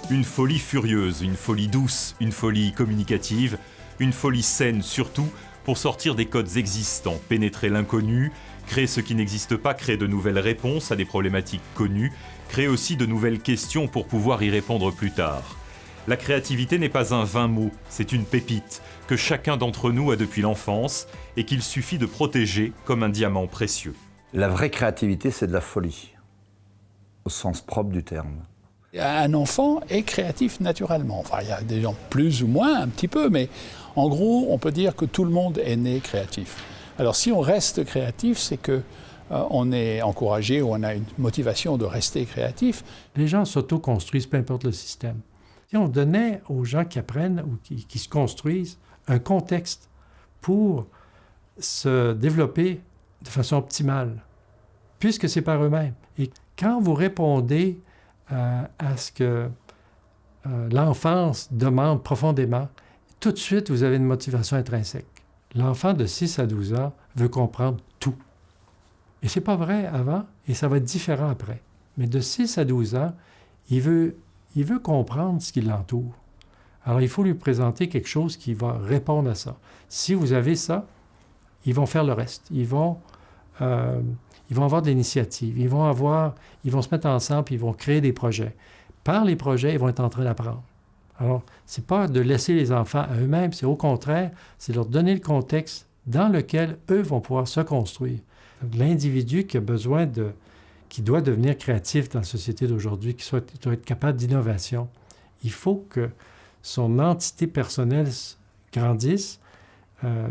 Une folie furieuse, une folie douce, une folie communicative, une folie saine surtout pour sortir des codes existants, pénétrer l'inconnu, créer ce qui n'existe pas, créer de nouvelles réponses à des problématiques connues, créer aussi de nouvelles questions pour pouvoir y répondre plus tard. La créativité n'est pas un vain mot, c'est une pépite que chacun d'entre nous a depuis l'enfance et qu'il suffit de protéger comme un diamant précieux. La vraie créativité, c'est de la folie, au sens propre du terme. Un enfant est créatif naturellement. Enfin, il y a des gens plus ou moins, un petit peu, mais en gros, on peut dire que tout le monde est né créatif. Alors, si on reste créatif, c'est qu'on est encouragé ou on a une motivation de rester créatif. Les gens s'auto-construisent, peu importe le système. Si on donnait aux gens qui apprennent ou qui se construisent un contexte pour se développer de façon optimale, puisque c'est par eux-mêmes. Et quand vous répondez à ce que l'enfance demande profondément, tout de suite, vous avez une motivation intrinsèque. L'enfant de 6 à 12 ans veut comprendre tout. Et c'est pas vrai avant, et ça va être différent après. Mais de 6 à 12 ans, il veut comprendre ce qui l'entoure. Alors, il faut lui présenter quelque chose qui va répondre à ça. Si vous avez ça, ils vont faire le reste. Ils vont avoir de l'initiative. Ils vont se mettre ensemble et ils vont créer des projets. Par les projets, ils vont être en train d'apprendre. Alors, ce n'est pas de laisser les enfants à eux-mêmes, c'est au contraire, c'est leur donner le contexte dans lequel eux vont pouvoir se construire. L'individu qui doit devenir créatif dans la société d'aujourd'hui, qui doit être capable d'innovation, il faut que son entité personnelle grandisse,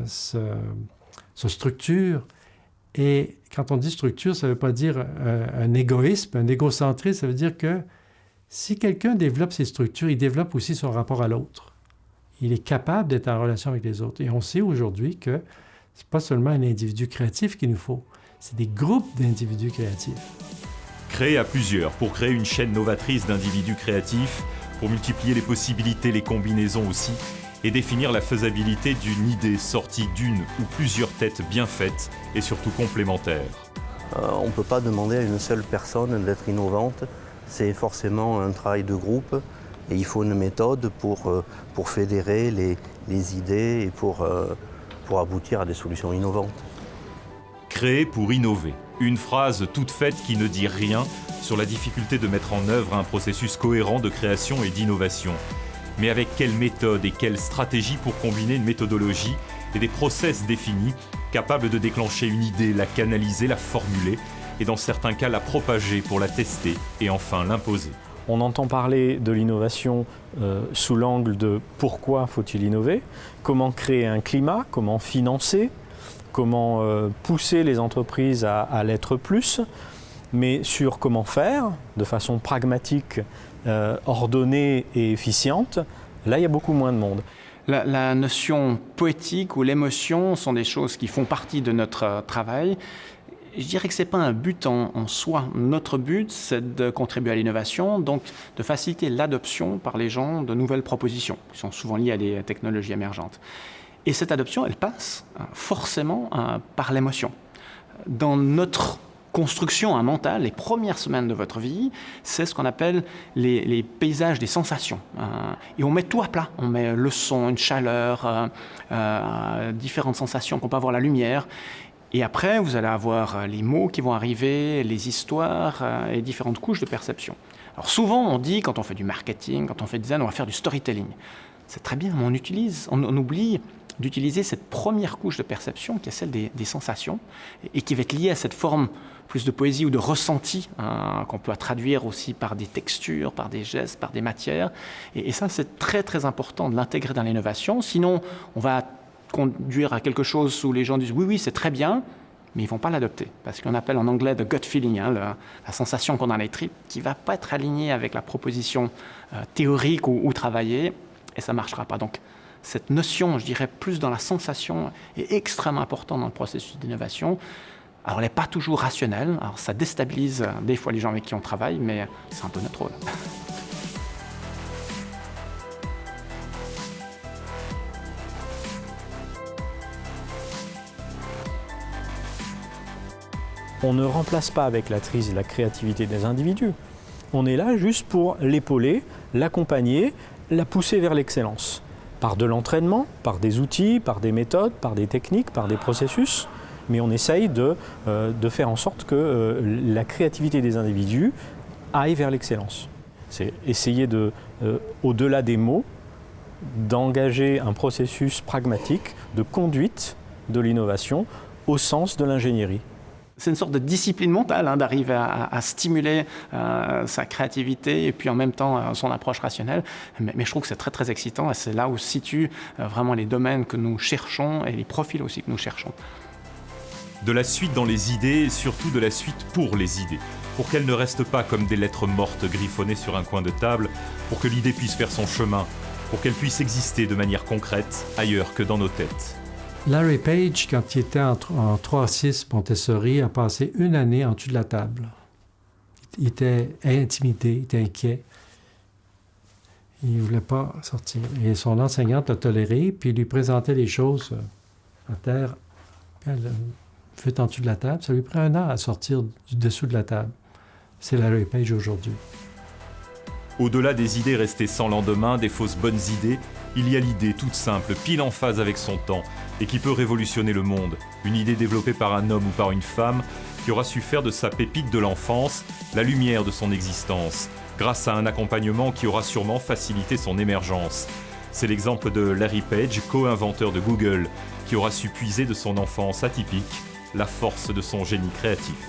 se structure. Et quand on dit structure, ça ne veut pas dire un égoïsme, un égocentrisme, ça veut dire que si quelqu'un développe ses structures, il développe aussi son rapport à l'autre. Il est capable d'être en relation avec les autres. Et on sait aujourd'hui que ce n'est pas seulement un individu créatif qu'il nous faut, c'est des groupes d'individus créatifs. Créer à plusieurs pour créer une chaîne novatrice d'individus créatifs, pour multiplier les possibilités, les combinaisons aussi, et définir la faisabilité d'une idée sortie d'une ou plusieurs têtes bien faites et surtout complémentaires. On ne peut pas demander à une seule personne d'être innovante. C'est forcément un travail de groupe et il faut une méthode pour fédérer les idées et pour aboutir à des solutions innovantes. Créer pour innover. Une phrase toute faite qui ne dit rien sur la difficulté de mettre en œuvre un processus cohérent de création et d'innovation. Mais avec quelle méthode et quelle stratégie pour combiner une méthodologie et des process définis, capables de déclencher une idée, la canaliser, la formuler, et dans certains cas la propager pour la tester et enfin l'imposer. On entend parler de l'innovation sous l'angle de pourquoi faut-il innover, comment créer un climat, comment financer, comment pousser les entreprises à l'être plus, mais sur comment faire de façon pragmatique, ordonnée et efficiente, là il y a beaucoup moins de monde. La notion poétique ou l'émotion sont des choses qui font partie de notre travail. Je dirais que ce n'est pas un but en soi. Notre but, c'est de contribuer à l'innovation, donc de faciliter l'adoption par les gens de nouvelles propositions, qui sont souvent liées à des technologies émergentes. Et cette adoption, elle passe forcément par l'émotion. Dans notre construction mentale, les premières semaines de votre vie, c'est ce qu'on appelle les paysages des sensations. Et on met tout à plat. On met le son, une chaleur, différentes sensations qu'on peut avoir, la lumière. Et après, vous allez avoir les mots qui vont arriver, les histoires et différentes couches de perception. Alors souvent, on dit, quand on fait du marketing, quand on fait du design, on va faire du storytelling. C'est très bien, mais on oublie d'utiliser cette première couche de perception qui est celle des sensations et qui va être liée à cette forme plus de poésie ou de ressenti qu'on peut traduire aussi par des textures, par des gestes, par des matières. Et ça, c'est très très important de l'intégrer dans l'innovation. Sinon, on va conduire à quelque chose où les gens disent oui, c'est très bien, mais ils ne vont pas l'adopter. Parce qu'on appelle en anglais the gut feeling, la sensation qu'on a dans les tripes, qui ne va pas être alignée avec la proposition théorique ou travaillée, et ça ne marchera pas. Donc, cette notion, je dirais, plus dans la sensation, est extrêmement importante dans le processus d'innovation. Alors, elle n'est pas toujours rationnelle. Alors, ça déstabilise des fois les gens avec qui on travaille, mais c'est un peu notre rôle. On ne remplace pas avec la crise la créativité des individus. On est là juste pour l'épauler, l'accompagner, la pousser vers l'excellence. Par de l'entraînement, par des outils, par des méthodes, par des techniques, par des processus. Mais on essaye de faire en sorte que la créativité des individus aille vers l'excellence. C'est essayer au-delà des mots, d'engager un processus pragmatique de conduite de l'innovation au sens de l'ingénierie. C'est une sorte de discipline mentale d'arriver à stimuler sa créativité et puis en même temps son approche rationnelle. Mais je trouve que c'est très très excitant et c'est là où se situent vraiment les domaines que nous cherchons et les profils aussi que nous cherchons. De la suite dans les idées et surtout de la suite pour les idées. Pour qu'elles ne restent pas comme des lettres mortes griffonnées sur un coin de table, pour que l'idée puisse faire son chemin, pour qu'elle puisse exister de manière concrète ailleurs que dans nos têtes. Larry Page, quand il était en 3-6 Montessori, a passé 1 année en dessous de la table. Il était intimidé, il était inquiet. Il ne voulait pas sortir. Et son enseignante l'a toléré, puis il lui présentait les choses à terre. Puis elle fut en dessous de la table. Ça lui prend 1 an à sortir du dessous de la table. C'est Larry Page aujourd'hui. Au-delà des idées restées sans lendemain, des fausses bonnes idées, il y a l'idée toute simple, pile en phase avec son temps, et qui peut révolutionner le monde. Une idée développée par un homme ou par une femme, qui aura su faire de sa pépite de l'enfance la lumière de son existence, grâce à un accompagnement qui aura sûrement facilité son émergence. C'est l'exemple de Larry Page, co-inventeur de Google, qui aura su puiser de son enfance atypique la force de son génie créatif.